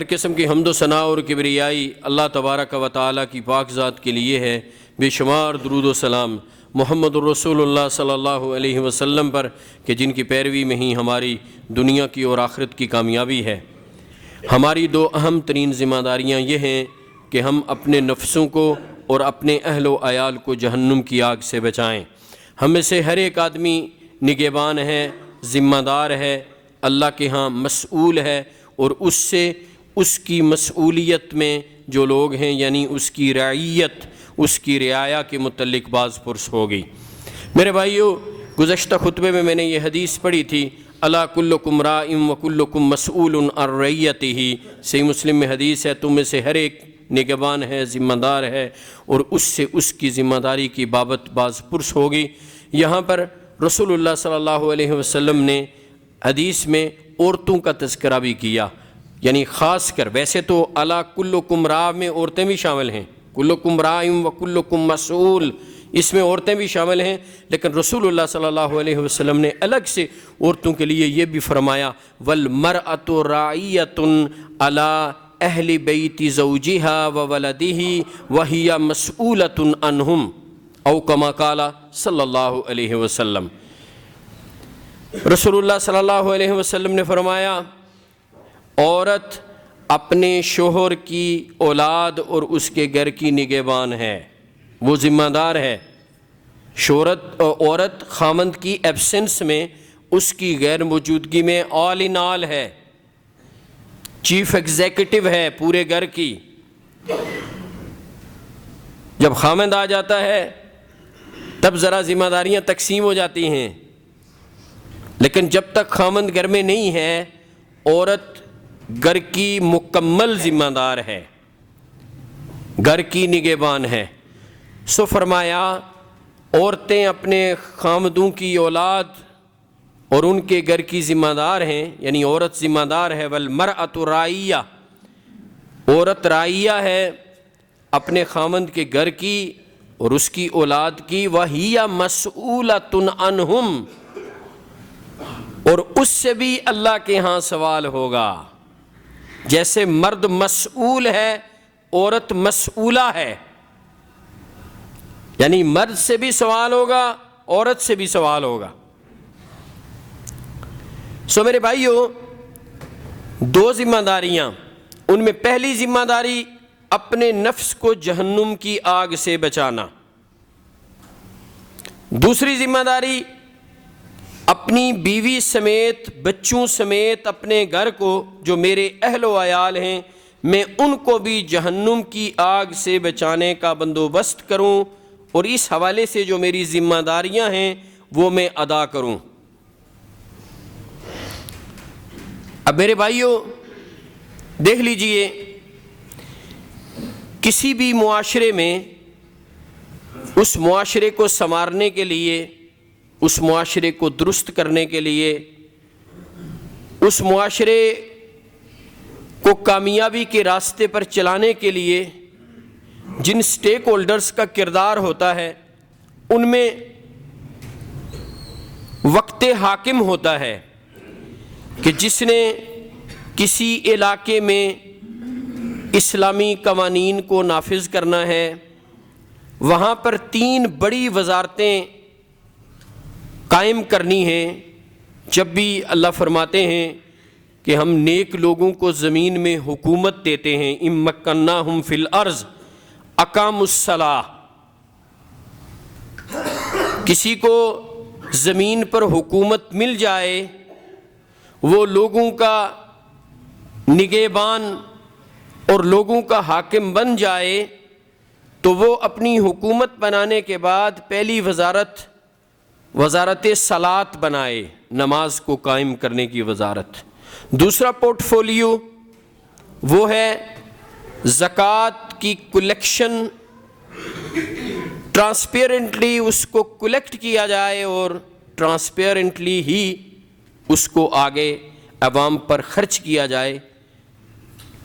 ہر قسم کی حمد و ثناء اور کبریائی اللہ تبارک و تعالیٰ کی پاک ذات کے لیے ہے۔ بے شمار درود و سلام محمد الرسول اللہ صلی اللہ علیہ وسلم پر کہ جن کی پیروی میں ہی ہماری دنیا کی اور آخرت کی کامیابی ہے۔ ہماری دو اہم ترین ذمہ داریاں یہ ہیں کہ ہم اپنے نفسوں کو اور اپنے اہل و عیال کو جہنم کی آگ سے بچائیں۔ ہم میں سے ہر ایک آدمی نگہبان ہے، ذمہ دار ہے، اللہ کے ہاں مسئول ہے، اور اس سے اس کی مسئولیت میں جو لوگ ہیں یعنی اس کی رعیت، اس کی رعایا کے متعلق باز پرس ہوگی۔ میرے بھائیو، گزشتہ خطبے میں نے یہ حدیث پڑھی تھی، الا کلکم راع و کلکم مسئول عن رعیتہ۔ صحیح مسلم میں حدیث ہے، تم میں سے ہر ایک نگہبان ہے، ذمہ دار ہے، اور اس سے اس کی ذمہ داری کی بابت باز پرس ہوگی۔ یہاں پر رسول اللہ صلی اللہ علیہ وسلم نے حدیث میں عورتوں کا تذکرہ بھی کیا، یعنی خاص کر، ویسے تو الا کلکم راع میں عورتیں بھی شامل ہیں، کلکم راع و کلکم مسئول، اس میں عورتیں بھی شامل ہیں، لیکن رسول اللہ صلی اللہ علیہ وسلم نے الگ سے عورتوں کے لیے یہ بھی فرمایا والمرأۃ راعیۃ علی اہل بیت زوجہا و ولدہ وہی مسئولۃ عنہم، او کما قال صلی اللہ علیہ وسلم۔ رسول اللہ صلی اللہ علیہ وسلم نے فرمایا عورت اپنے شوہر کی اولاد اور اس کے گھر کی نگہبان ہے، وہ ذمہ دار ہے۔ عورت خامند کی ایبسنس میں، اس کی غیر موجودگی میں آل ان آل ہے، چیف ایگزیکٹو ہے پورے گھر کی۔ جب خامند آ جاتا ہے تب ذرا ذمہ داریاں تقسیم ہو جاتی ہیں، لیکن جب تک خامند گھر میں نہیں ہے عورت گھر کی مکمل ذمہ دار ہے، گھر کی نگہبان ہے۔ سو فرمایا عورتیں اپنے خامدوں کی اولاد اور ان کے گھر کی ذمہ دار ہیں، یعنی عورت ذمہ دار ہے۔ والمرأۃ راعیہ، عورت راعیہ ہے اپنے خامند کے گھر کی اور اس کی اولاد کی۔ وہی مسئولۃ عنہم، اور اس سے بھی اللہ کے ہاں سوال ہوگا۔ جیسے مرد مسئول ہے، عورت مسئولہ ہے، یعنی مرد سے بھی سوال ہوگا، عورت سے بھی سوال ہوگا۔ سو میرے بھائیو، دو ذمہ داریاں، ان میں پہلی ذمہ داری اپنے نفس کو جہنم کی آگ سے بچانا، دوسری ذمہ داری اپنی بیوی سمیت، بچوں سمیت اپنے گھر کو، جو میرے اہل و عیال ہیں، میں ان کو بھی جہنم کی آگ سے بچانے کا بندوبست کروں، اور اس حوالے سے جو میری ذمہ داریاں ہیں وہ میں ادا کروں۔ اب میرے بھائیوں دیکھ لیجئے، کسی بھی معاشرے میں اس معاشرے کو سنوارنے کے لیے، اس معاشرے کو درست کرنے کے لیے، اس معاشرے کو کامیابی کے راستے پر چلانے کے لیے جن سٹیک ہولڈرز کا کردار ہوتا ہے، ان میں وقت حاکم ہوتا ہے کہ جس نے کسی علاقے میں اسلامی قوانین کو نافذ کرنا ہے، وہاں پر 3 بڑی وزارتیں قائم کرنی ہیں۔ جب بھی اللہ فرماتے ہیں کہ ہم نیک لوگوں کو زمین میں حکومت دیتے ہیں، اِن مکناہم فی الارض اقاموا الصلاۃ، کسی کو زمین پر حکومت مل جائے، وہ لوگوں کا نگہبان اور لوگوں کا حاکم بن جائے، تو وہ اپنی حکومت بنانے کے بعد پہلی وزارت صلاۃ بنائے، نماز کو قائم کرنے کی وزارت۔ دوسرا پورٹ فولیو وہ ہے زکوٰۃ کی کلیکشن، ٹرانسپیرنٹلی اس کو کلیکٹ کیا جائے اور ٹرانسپیرنٹلی ہی اس کو آگے عوام پر خرچ کیا جائے،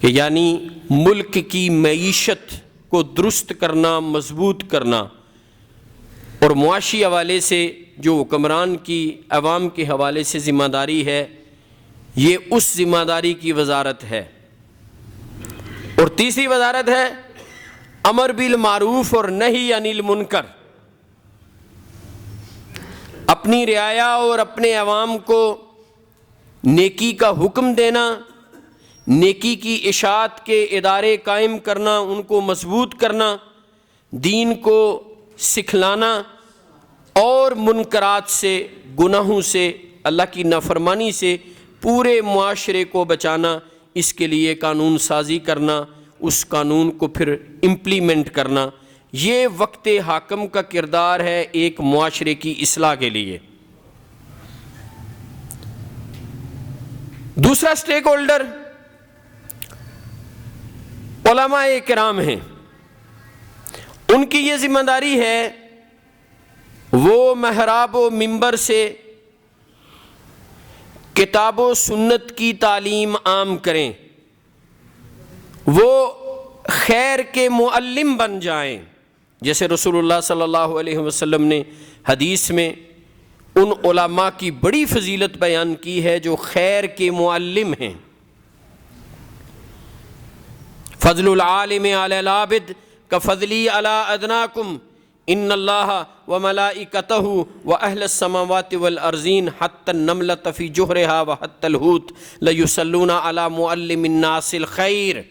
کہ یعنی ملک کی معیشت کو درست کرنا، مضبوط کرنا۔ اور معاشی حوالے سے جو حکمران کی عوام کے حوالے سے ذمہ داری ہے، یہ اس ذمہ داری کی وزارت ہے۔ اور تیسری وزارت ہے امر بالمعروف اور نہی عن المنکر، اپنی رعایا اور اپنے عوام کو نیکی کا حکم دینا، نیکی کی اشاعت کے ادارے قائم کرنا، ان کو مضبوط کرنا، دین کو سکھلانا، اور منکرات سے، گناہوں سے، اللہ کی نافرمانی سے پورے معاشرے کو بچانا، اس کے لیے قانون سازی کرنا، اس قانون کو پھر امپلیمنٹ کرنا، یہ وقت حاکم کا کردار ہے ایک معاشرے کی اصلاح کے لیے۔ دوسرا سٹیک ہولڈر علماء کرام ہیں، ان کی یہ ذمہ داری ہے وہ محراب و منبر سے کتاب و سنت کی تعلیم عام کریں، وہ خیر کے معلم بن جائیں، جیسے رسول اللہ صلی اللہ علیہ وسلم نے حدیث میں ان علماء کی بڑی فضیلت بیان کی ہے جو خیر کے معلم ہیں۔ فضل العالم علی العابد کفضلی علی ادناکم ان اللہ وملائکتہ واہل السماوات والارضین حتی النملۃ فی جحرہا وحتی الحوت لیصلون علی معلم الناس الخیر۔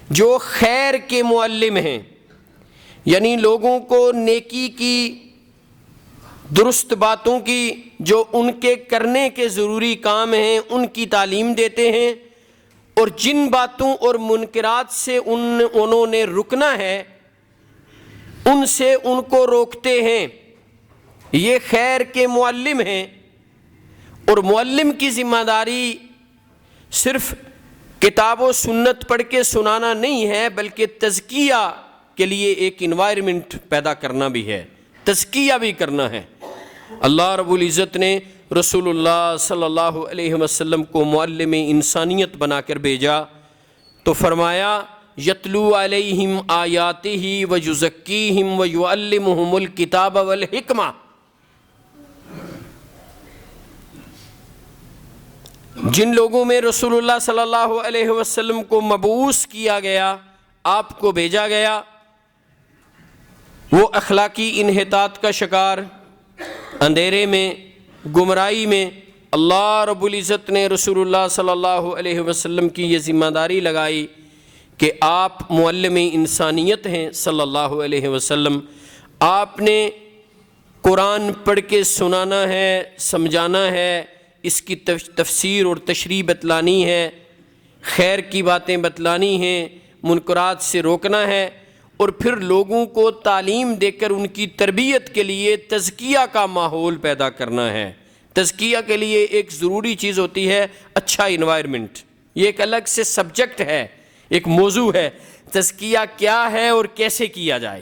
جو خیر کے معلم ہیں، یعنی لوگوں کو نیکی کی، درست باتوں کی، جو ان کے کرنے کے ضروری کام ہیں ان کی تعلیم دیتے ہیں، اور جن باتوں اور منکرات سے انہوں نے رکنا ہے ان سے ان کو روکتے ہیں، یہ خیر کے معلم ہیں۔ اور معلم کی ذمہ داری صرف کتاب و سنت پڑھ کے سنانا نہیں ہے، بلکہ تزکیہ کے لیے ایک انوائرمنٹ پیدا کرنا بھی ہے، تزکیہ بھی کرنا ہے۔ اللہ رب العزت نے رسول اللہ صلی اللہ علیہ وسلم کو معلم انسانیت بنا کر بھیجا تو فرمایا یتلو علیہم آیاتہ ویزکیہم ویعلمہم الکتاب والحکمہ۔ جن لوگوں میں رسول اللہ صلی اللہ علیہ وسلم کو مبعوث کیا گیا، آپ کو بھیجا گیا، وہ اخلاقی انحطاط کا شکار، اندھیرے میں، گمراہی میں، اللہ رب العزت نے رسول اللہ صلی اللہ علیہ وسلم کی یہ ذمہ داری لگائی کہ آپ معلم انسانیت ہیں صلی اللہ علیہ وسلم، آپ نے قرآن پڑھ کے سنانا ہے، سمجھانا ہے، اس کی تفسیر اور تشریح بتلانی ہے، خیر کی باتیں بتلانی ہیں، منکرات سے روکنا ہے، اور پھر لوگوں کو تعلیم دے کر ان کی تربیت کے لیے تزکیہ کا ماحول پیدا کرنا ہے۔ تزکیہ کے لیے ایک ضروری چیز ہوتی ہے اچھا انوائرمنٹ، یہ ایک الگ سے سبجیکٹ ہے، ایک موضوع ہے، تزکیہ کیا ہے اور کیسے کیا جائے۔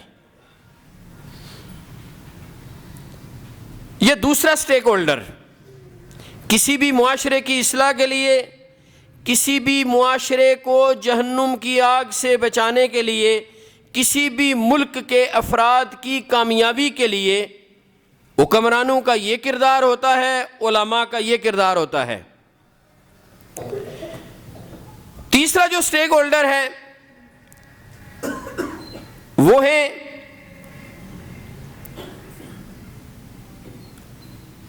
یہ دوسرا سٹیک ہولڈر کسی بھی معاشرے کی اصلاح کے لیے، کسی بھی معاشرے کو جہنم کی آگ سے بچانے کے لیے، کسی بھی ملک کے افراد کی کامیابی کے لیے حکمرانوں کا یہ کردار ہوتا ہے، علماء کا یہ کردار ہوتا ہے۔ تیسرا جو سٹیک ہولڈر ہے وہ ہے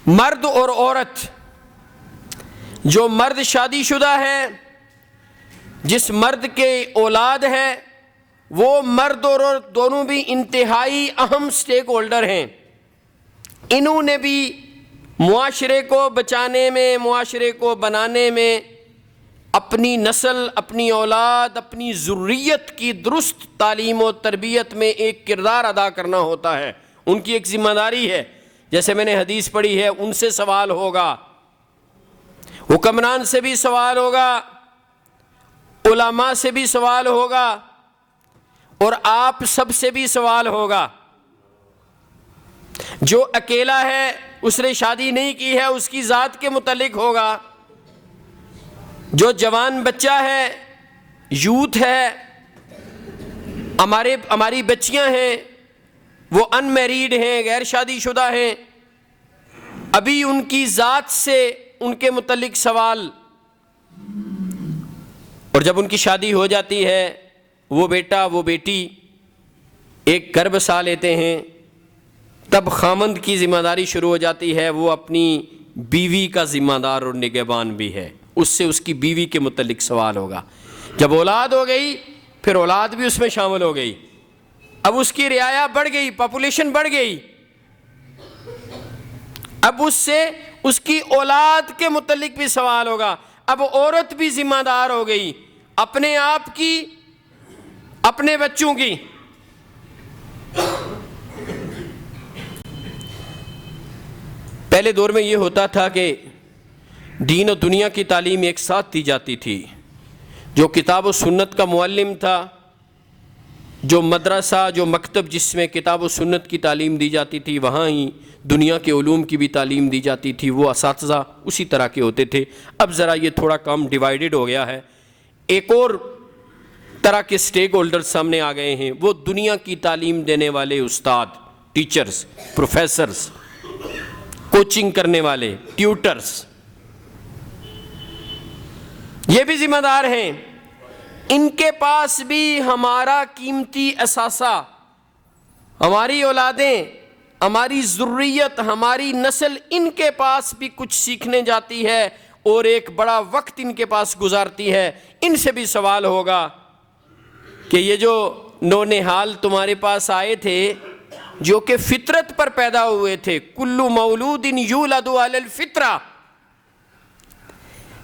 مرد اور عورت۔ جو مرد شادی شدہ ہے، جس مرد کے اولاد ہے، وہ مرد اور عورت دونوں بھی انتہائی اہم سٹیک ہولڈر ہیں۔ انہوں نے بھی معاشرے کو بچانے میں، معاشرے کو بنانے میں، اپنی نسل، اپنی اولاد، اپنی ذریت کی درست تعلیم و تربیت میں ایک کردار ادا کرنا ہوتا ہے، ان کی ایک ذمہ داری ہے۔ جیسے میں نے حدیث پڑھی ہے، ان سے سوال ہوگا، حکمران سے بھی سوال ہوگا، علماء سے بھی سوال ہوگا، اور آپ سب سے بھی سوال ہوگا۔ جو اکیلا ہے، اس نے شادی نہیں کی ہے، اس کی ذات کے متعلق ہوگا۔ جو جوان بچہ ہے، یوتھ ہے، ہماری بچیاں ہیں، وہ ان میریڈ ہیں، غیر شادی شدہ ہیں، ابھی ان کی ذات سے، ان کے متعلق سوال، اور جب ان کی شادی ہو جاتی ہے، وہ بیٹا وہ بیٹی ایک گھر بسا لیتے ہیں، تب خامند کی ذمہ داری شروع ہو جاتی ہے، وہ اپنی بیوی کا ذمہ دار اور نگہبان بھی ہے، اس سے اس کی بیوی کے متعلق سوال ہوگا۔ جب اولاد ہو گئی پھر اولاد بھی اس میں شامل ہو گئی، اب اس کی رعایا بڑھ گئی، پاپولیشن بڑھ گئی، اب اس سے اس کی اولاد کے متعلق بھی سوال ہوگا۔ اب عورت بھی ذمہ دار ہو گئی، اپنے آپ کی، اپنے بچوں کی۔ پہلے دور میں یہ ہوتا تھا کہ دین و دنیا کی تعلیم ایک ساتھ دی جاتی تھی۔ جو کتاب و سنت کا معلم تھا، جو مدرسہ، جو مکتب جس میں کتاب و سنت کی تعلیم دی جاتی تھی، وہاں ہی دنیا کے علوم کی بھی تعلیم دی جاتی تھی، وہ اساتذہ اسی طرح کے ہوتے تھے۔ اب ذرا یہ تھوڑا کام ڈیوائیڈڈ ہو گیا ہے، ایک اور طرح کے سٹیک ہولڈر سامنے آ گئے ہیں، وہ دنیا کی تعلیم دینے والے استاد، ٹیچرز، پروفیسرز، کوچنگ کرنے والے، ٹیوٹرز، یہ بھی ذمہ دار ہیں۔ ان کے پاس بھی ہمارا قیمتی اثاثہ، ہماری اولادیں، ہماری ذریت، ہماری نسل ان کے پاس بھی کچھ سیکھنے جاتی ہے اور ایک بڑا وقت ان کے پاس گزارتی ہے۔ ان سے بھی سوال ہوگا کہ یہ جو نونہال تمہارے پاس آئے تھے، جو کہ فطرت پر پیدا ہوئے تھے، کل مولود یولد علی الفطرہ،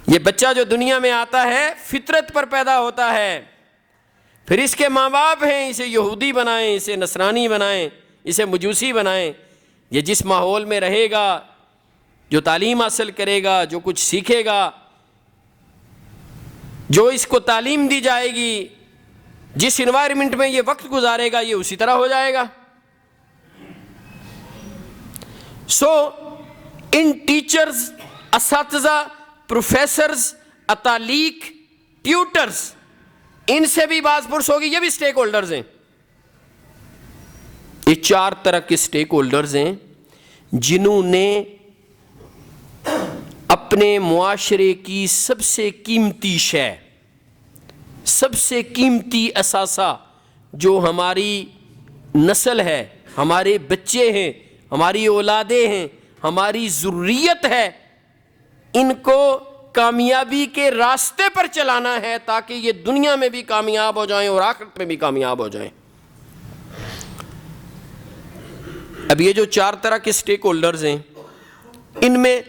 یہ بچہ جو دنیا میں آتا ہے فطرت پر پیدا ہوتا ہے، پھر اس کے ماں باپ ہیں، اسے یہودی بنائیں، اسے نصرانی بنائیں، اسے مجوسی بنائیں، یہ جس ماحول میں رہے گا، جو تعلیم حاصل کرے گا، جو کچھ سیکھے گا، جو اس کو تعلیم دی جائے گی، جس انوائرمنٹ میں یہ وقت گزارے گا، یہ اسی طرح ہو جائے گا۔ سو ان ٹیچرز، اساتذہ، پروفیسرز، اتالیق، ٹیوٹرز، ان سے بھی باز پرس ہوگی، یہ بھی سٹیک ہولڈرز ہیں۔ یہ چار طرح کے سٹیک ہولڈرز ہیں جنہوں نے اپنے معاشرے کی سب سے قیمتی شے، سب سے قیمتی اثاثہ جو ہماری نسل ہے، ہمارے بچے ہیں، ہماری اولادیں ہیں، ہماری ذریت ہے، ان کو کامیابی کے راستے پر چلانا ہے تاکہ یہ دنیا میں بھی کامیاب ہو جائیں اور آخرت میں بھی کامیاب ہو جائیں۔ اب یہ جو چار طرح کے سٹیک ہولڈرز ہیں، ان میں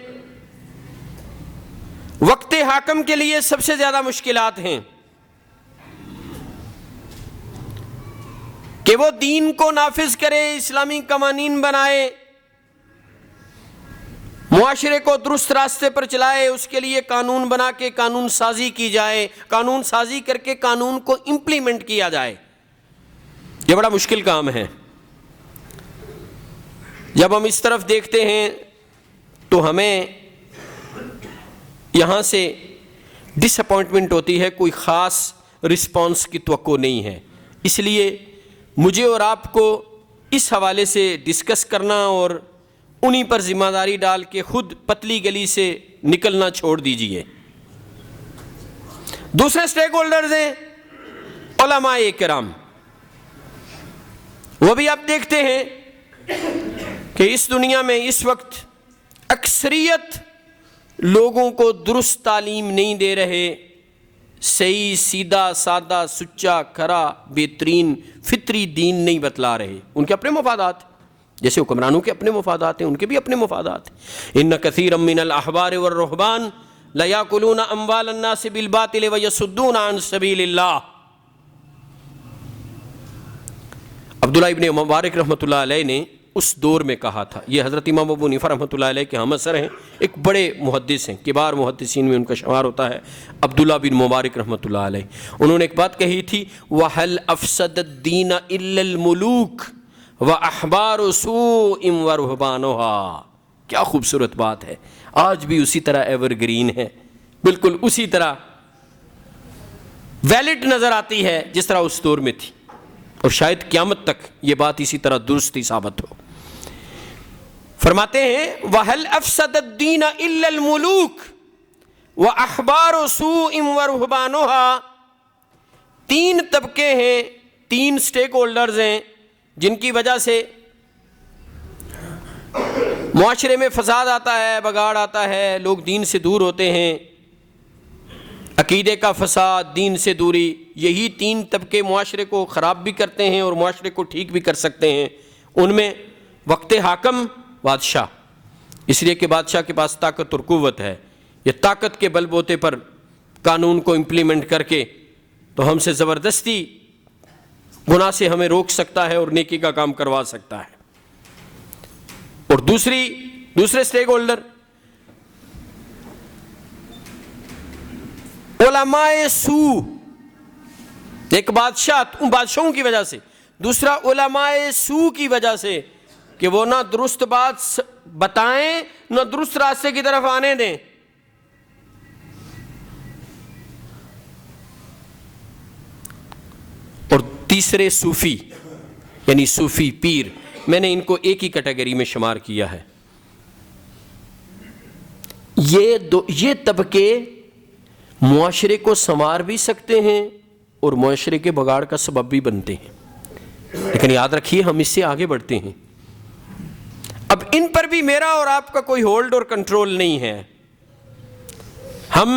وقت حاکم کے لیے سب سے زیادہ مشکلات ہیں کہ وہ دین کو نافذ کرے، اسلامی قوانین بنائے، معاشرے کو درست راستے پر چلائے، اس کے لیے قانون بنا کے قانون سازی کی جائے، قانون سازی کر کے قانون کو امپلیمنٹ کیا جائے۔ یہ بڑا مشکل کام ہے۔ جب ہم اس طرف دیکھتے ہیں تو ہمیں یہاں سے ڈس اپوائنٹمنٹ ہوتی ہے، کوئی خاص رسپانس کی توقع نہیں ہے۔ اس لیے مجھے اور آپ کو اس حوالے سے ڈسکس کرنا اور انہی پر ذمہ داری ڈال کے خود پتلی گلی سے نکلنا چھوڑ دیجئے۔ دوسرے سٹیک ہولڈرز ہیں علماء کرام۔ وہ بھی آپ دیکھتے ہیں کہ اس دنیا میں اس وقت اکثریت لوگوں کو درست تعلیم نہیں دے رہے، صحیح، سیدھا، سادہ، سچا، کھرا، بہترین فطری دین نہیں بتلا رہے۔ ان کے اپنے مفادات، جیسے حکمرانوں کے اپنے مفادات ہیں، ان کے بھی اپنے مفادات ہیں۔ ان کثیرا من الاحبار والرہبان لیاکلون اموال الناس بالباطل ویصدون عن سبیل اللہ۔ عبداللہ ابن مبارک رحمۃ اللہ علیہ نے اس دور میں کہا تھا، یہ حضرت امام ابو حنیفہ رحمۃ اللہ علیہ کے ہم اثر ہیں، ایک بڑے محدث ہیں، کبار محدثین میں ان کا شمار ہوتا ہے، عبداللہ بن مبارک رحمۃ اللہ علیہ۔ انہوں نے ایک بات کہی تھی، وَهَلْ أَفْسَدَ الدِّينَ إِلَّا الْمُلُوكُ وَأَحْبَارُ سُوءٍ وَرُهْبَانُهَا۔ کیا خوبصورت بات ہے، آج بھی اسی طرح ایور گرین ہے، بالکل اسی طرح ویلڈ نظر آتی ہے جس طرح اس دور میں تھی، اور شاید قیامت تک یہ بات اسی طرح درست ثابت ہو۔ فرماتے ہیں وَهَلْ أَفْسَدَ الدِّينَ إِلَّا الْمُلُوكُ وَأَحْبَارُ سُوءٍ وَرُهْبَانُهَا۔ تین طبقے ہیں، تین سٹیک ہولڈرز ہیں جن کی وجہ سے معاشرے میں فساد آتا ہے، بگاڑ آتا ہے، لوگ دین سے دور ہوتے ہیں، عقیدے کا فساد، دین سے دوری، یہی تین طبقے معاشرے کو خراب بھی کرتے ہیں اور معاشرے کو ٹھیک بھی کر سکتے ہیں۔ ان میں وقت حاکم بادشاہ، اس لیے کہ بادشاہ کے پاس طاقت اور قوت ہے، یہ طاقت کے بل بوتے پر قانون کو امپلیمنٹ کر کے تو ہم سے زبردستی گناہ سے ہمیں روک سکتا ہے اور نیکی کا کام کروا سکتا ہے۔ اور دوسرے سٹیک ہولڈر علماء سو، ایک بادشاہوں کی وجہ سے، دوسرا علماء سو کی وجہ سے کہ وہ نہ درست بات بتائیں نہ درست راستے کی طرف آنے دیں۔ اور تیسرے صوفی، یعنی صوفی پیر، میں نے ان کو ایک ہی کیٹیگری میں شمار کیا ہے۔ یہ طبقے معاشرے کو سنوار بھی سکتے ہیں اور معاشرے کے بگاڑ کا سبب بھی بنتے ہیں، لیکن یاد رکھیے ہم اس سے آگے بڑھتے ہیں۔ اب ان پر بھی میرا اور آپ کا کوئی ہولڈ اور کنٹرول نہیں ہے۔ ہم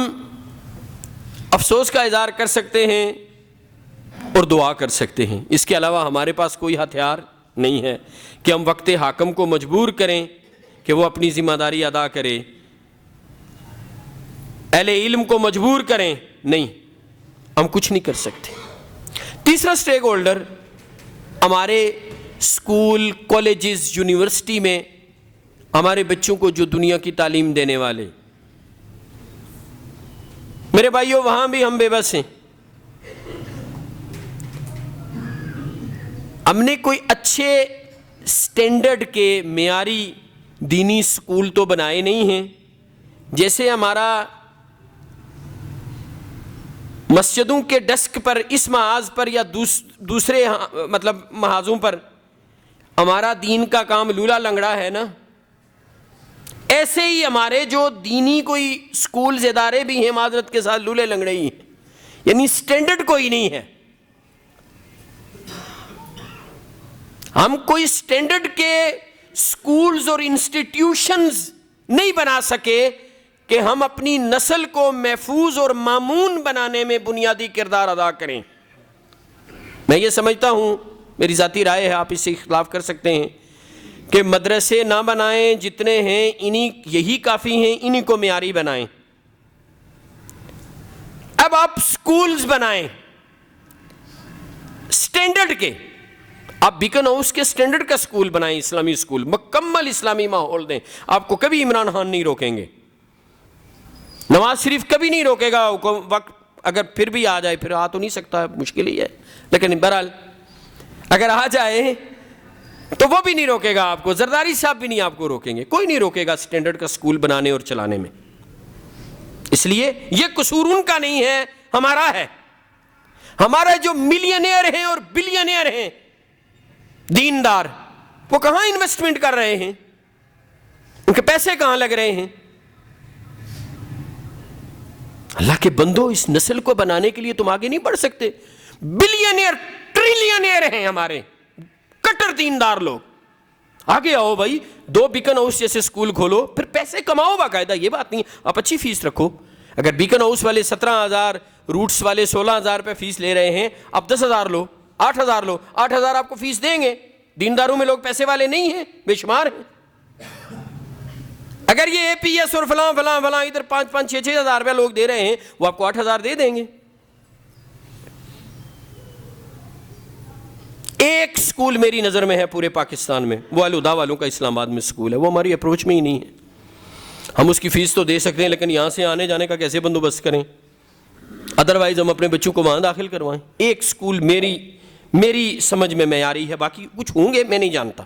افسوس کا اظہار کر سکتے ہیں اور دعا کر سکتے ہیں، اس کے علاوہ ہمارے پاس کوئی ہتھیار نہیں ہے کہ ہم وقت حاکم کو مجبور کریں کہ وہ اپنی ذمہ داری ادا کرے، اہل علم کو مجبور کریں، نہیں، ہم کچھ نہیں کر سکتے۔ تیسرا سٹیک ہولڈر ہمارے اسکول، کالجز، یونیورسٹی میں ہمارے بچوں کو جو دنیا کی تعلیم دینے والے، میرے بھائیوں وہاں بھی ہم بے بس ہیں۔ ہم نے کوئی اچھے سٹینڈرڈ کے معیاری دینی اسکول تو بنائے نہیں ہیں، جیسے ہمارا مسجدوں کے ڈسک پر اس محاذ پر یا دوسرے محاذوں پر ہمارا دین کا کام لولا لنگڑا ہے نا، ایسے ہی ہمارے جو دینی کوئی اسکولز ادارے بھی ہیں معذرت کے ساتھ لولے لنگڑے ہی ہیں، یعنی سٹینڈرڈ کوئی نہیں ہے۔ ہم کوئی سٹینڈرڈ کے اسکولز اور انسٹیٹیوشنز نہیں بنا سکے کہ ہم اپنی نسل کو محفوظ اور مامون بنانے میں بنیادی کردار ادا کریں۔ میں یہ سمجھتا ہوں، میری ذاتی رائے ہے، آپ اس سے اختلاف کر سکتے ہیں، کہ مدرسے نہ بنائیں، جتنے ہیں یہی کافی ہیں، انہی کو معیاری بنائیں۔ اب آپ سکولز بنائیں سٹینڈرڈ کے، آپ بیکن ہاؤس کے سٹینڈرڈ کا سکول بنائیں، اسلامی سکول، مکمل اسلامی ماحول دیں۔ آپ کو کبھی عمران خان نہیں روکیں گے، نواز شریف کبھی نہیں روکے گا، وقت اگر پھر بھی آ جائے، پھر آ تو نہیں سکتا، مشکل ہی ہے، لیکن بہرحال اگر آ جائے تو وہ بھی نہیں روکے گا آپ کو، زرداری صاحب بھی نہیں آپ کو روکیں گے، کوئی نہیں روکے گا سٹینڈرڈ کا سکول بنانے اور چلانے میں۔ اس لیے یہ قصور ان کا نہیں ہے، ہمارا ہے۔ ہمارا جو ملینئر ہیں اور بلینئر ہیں دیندار، وہ کہاں انویسٹمنٹ کر رہے ہیں، ان کے پیسے کہاں لگ رہے ہیں؟ اللہ کے بندو، اس نسل کو بنانے کے لیے تم آگے نہیں بڑھ سکتے؟ بلینئر ٹریلینئر ہیں ہمارے کٹر دیندار لوگ، آگے آؤ بھائی، 2 بیکن ہاؤس جیسے سکول کھولو، پھر پیسے کماؤ باقاعدہ، یہ بات نہیں آپ اچھی فیس رکھو۔ اگر بیکن ہاؤس والے 17,000، روٹس والے 16,000 روپے فیس لے رہے ہیں، اب 10,000 لو، 8,000 لو، 8,000 آپ کو فیس دیں گے۔ دینداروں میں لوگ پیسے والے نہیں ہیں، بے شمار ہیں۔ اگر یہ اے پی ایس اور فلاں فلاں فلاں ادھر 5,000 6,000 روپے لوگ دے رہے ہیں، وہ آپ کو 8,000 دے دیں گے۔ ایک سکول میری نظر میں ہے پورے پاکستان میں، وہ الہدا والوں کا اسلام آباد میں سکول ہے، وہ ہماری اپروچ میں ہی نہیں ہے۔ ہم اس کی فیس تو دے سکتے ہیں، لیکن یہاں سے آنے جانے کا کیسے بندوبست کریں؟ ادروائز ہم اپنے بچوں کو وہاں داخل کروائیں۔ ایک سکول میری سمجھ میں معیاری ہے، باقی کچھ ہوں گے میں نہیں جانتا۔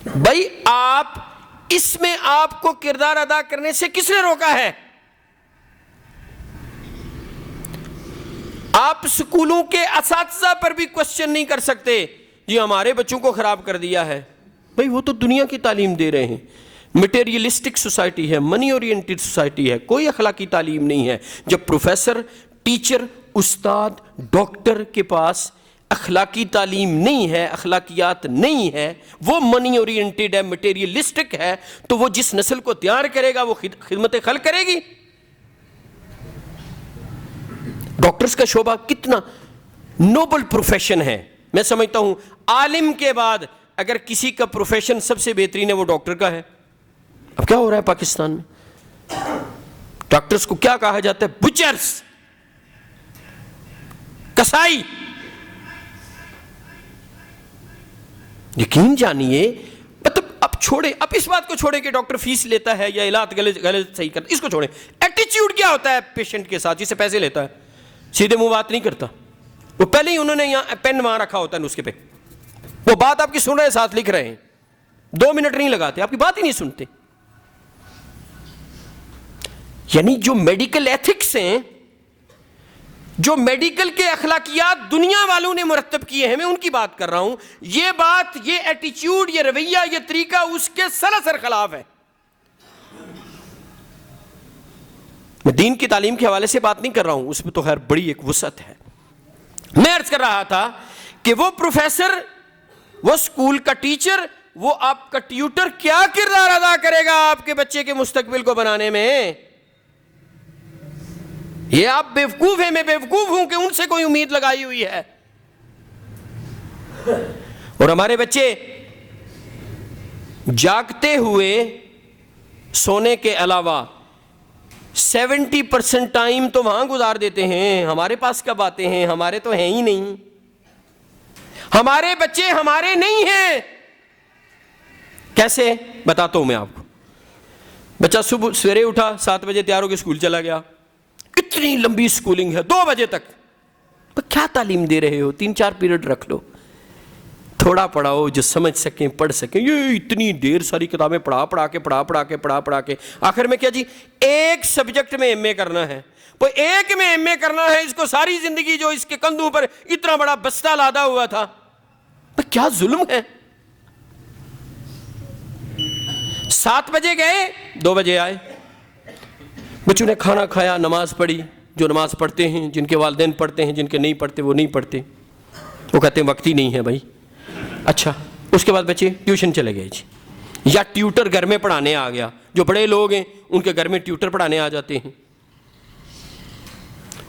بھائی آپ اس میں آپ کو کردار ادا کرنے سے کس نے روکا ہے؟ آپ سکولوں کے اساتذہ پر بھی کوشچن نہیں کر سکتے، جی ہمارے بچوں کو خراب کر دیا ہے۔ بھائی وہ تو دنیا کی تعلیم دے رہے ہیں، مٹیریلسٹک سوسائٹی ہے، منی اورینٹڈ سوسائٹی ہے، کوئی اخلاقی تعلیم نہیں ہے۔ جب پروفیسر، ٹیچر استاد ڈاکٹر کے پاس اخلاقی تعلیم نہیں ہے، اخلاقیات نہیں ہے، وہ منی اورینٹیڈ ہے، مٹیریلسٹک ہے، تو وہ جس نسل کو تیار کرے گا وہ خدمت خلق کرے گی؟ ڈاکٹرز کا شعبہ کتنا نوبل پروفیشن ہے. میں سمجھتا ہوں عالم کے بعد اگر کسی کا پروفیشن سب سے بہترین ہے وہ ڈاکٹر کا ہے. اب کیا ہو رہا ہے پاکستان میں؟ ڈاکٹرز کو کیا کہا جاتا ہے؟ بچرز، کسائی. یقین جانیے، مطلب اب چھوڑے، اب اس بات کو چھوڑے کہ ڈاکٹر فیس لیتا ہے یا علاج غلط صحیح کرتا، اس کو چھوڑے. ایٹیچیوڈ کیا ہوتا ہے پیشنٹ کے ساتھ جس سے پیسے لیتا ہے؟ سیدھے منہ بات نہیں کرتا، وہ پہلے ہی انہوں نے یہاں پین وہاں رکھا ہوتا ہے نسخے پہ، وہ بات آپ کی سن رہے ہیں، ساتھ لکھ رہے ہیں، 2 منٹ نہیں لگاتے، آپ کی بات ہی نہیں سنتے. یعنی جو میڈیکل ایتھکس ہیں، جو میڈیکل کے اخلاقیات دنیا والوں نے مرتب کیے ہیں، میں ان کی بات کر رہا ہوں. یہ بات، یہ ایٹیچیوڈ، یہ رویہ، یہ طریقہ اس کے سراسر خلاف ہے. میں دین کی تعلیم کے حوالے سے بات نہیں کر رہا ہوں، اس میں تو خیر بڑی ایک وسعت ہے. میں عرض کر رہا تھا کہ وہ پروفیسر، وہ اسکول کا ٹیچر، وہ آپ کا ٹیوٹر کیا کردار ادا کرے گا آپ کے بچے کے مستقبل کو بنانے میں؟ یہ آپ بیوقوف ہیں، میں بیوقوف ہوں کہ ان سے کوئی امید لگائی ہوئی ہے. اور ہمارے بچے جاگتے ہوئے سونے کے علاوہ 70% ٹائم تو وہاں گزار دیتے ہیں. ہمارے پاس کب آتے ہیں؟ ہمارے تو ہیں ہی نہیں. ہمارے بچے ہمارے نہیں ہیں. کیسے بتاتا ہوں میں آپ کو. بچہ صبح سویرے اٹھا، 7 بجے تیار ہو کے اسکول چلا گیا. اتنی لمبی اسکولنگ ہے، 2 بجے تک. کیا تعلیم دے رہے ہو؟ 3-4 پیریڈ رکھ لو، تھوڑا پڑھاؤ جو سمجھ سکیں، پڑھ سکیں. یہ اتنی ڈھیر ساری کتابیں پڑھا کے آخر میں کیا جی؟ ایک سبجیکٹ میں ایم اے کرنا ہے. وہ ایک میں ایم اے کرنا ہے، اس کو ساری زندگی جو اس کے کندھوں پر اتنا بڑا بستہ لادا ہوا تھا. کیا ظلم ہے. 7 بجے گئے، 2 بجے آئے. بچوں نے کھانا کھایا، نماز پڑھی. جو نماز پڑھتے ہیں، جن کے والدین پڑھتے ہیں، جن کے نہیں پڑھتے وہ نہیں پڑھتے. وہ کہتے ہیں وقت ہی نہیں ہے بھائی. اچھا، اس کے بعد بچے ٹیوشن چلے گئے جی، یا ٹیوٹر گھر میں پڑھانے آ گیا. جو بڑے لوگ ہیں ان کے گھر میں ٹیوٹر پڑھانے آ جاتے ہیں.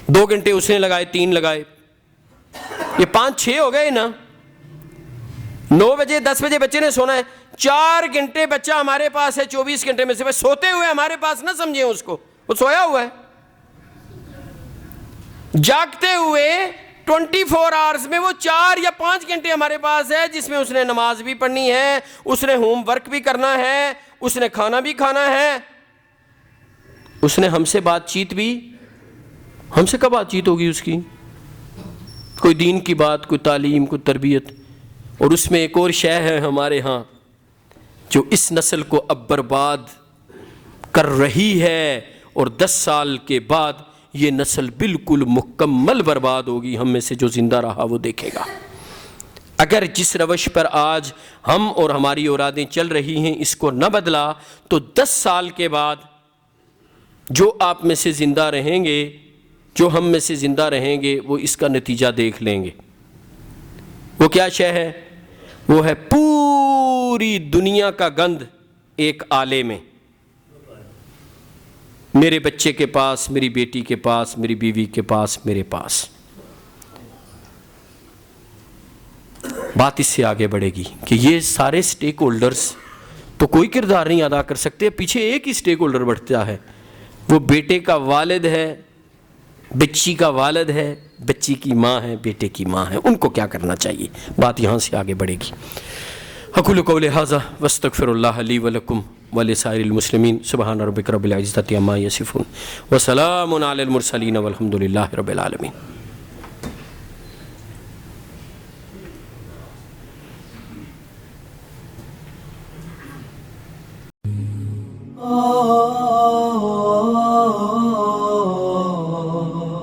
2 گھنٹے اس نے لگائے، 3 لگائے، یہ 5-6 ہو گئے نا. 9 بجے 10 بجے بچے نے سونا ہے. 4 گھنٹے بچہ ہمارے پاس ہے 24 گھنٹے میں سے. سوتے ہوئے ہمارے پاس نہ سمجھیں اس کو، وہ سویا ہوا ہے. جاگتے ہوئے 24 آورز میں وہ 4 یا 5 گھنٹے ہمارے پاس ہے، جس میں اس نے نماز بھی پڑھنی ہے، اس نے ہوم ورک بھی کرنا ہے، اس نے کھانا بھی کھانا ہے، اس نے ہم سے بات چیت بھی. ہم سے کب بات چیت ہوگی اس کی؟ کوئی دین کی بات، کوئی تعلیم، کوئی تربیت. اور اس میں ایک اور شے ہے ہمارے ہاں جو اس نسل کو اب برباد کر رہی ہے، اور 10 سال کے بعد یہ نسل بالکل مکمل برباد ہوگی. ہم میں سے جو زندہ رہا وہ دیکھے گا. اگر جس روش پر آج ہم اور ہماری اولادیں چل رہی ہیں اس کو نہ بدلا تو 10 سال کے بعد جو آپ میں سے زندہ رہیں گے، جو ہم میں سے زندہ رہیں گے، وہ اس کا نتیجہ دیکھ لیں گے. وہ کیا شے ہے؟ وہ ہے پوری دنیا کا گند ایک آلے میں. میرے بچے کے پاس، میری بیٹی کے پاس، میری بیوی کے پاس، میرے پاس. بات اس سے آگے بڑھے گی کہ یہ سارے سٹیک ہولڈرز تو کوئی کردار نہیں ادا کر سکتے. پیچھے ایک ہی سٹیک ہولڈر بڑھتا ہے، وہ بیٹے کا والد ہے، بچی کا والد ہے، بچی کی ماں ہے، بیٹے کی ماں ہے. ان کو کیا کرنا چاہیے؟ بات یہاں سے آگے بڑھے گی. اقول قولی ھذا واستغفر اللہ لی ولکم ولسائر المسلمین. سبحان ربک رب العزۃ عما یصفون وسلام علی المرسلین والحمد للہ رب العالمین.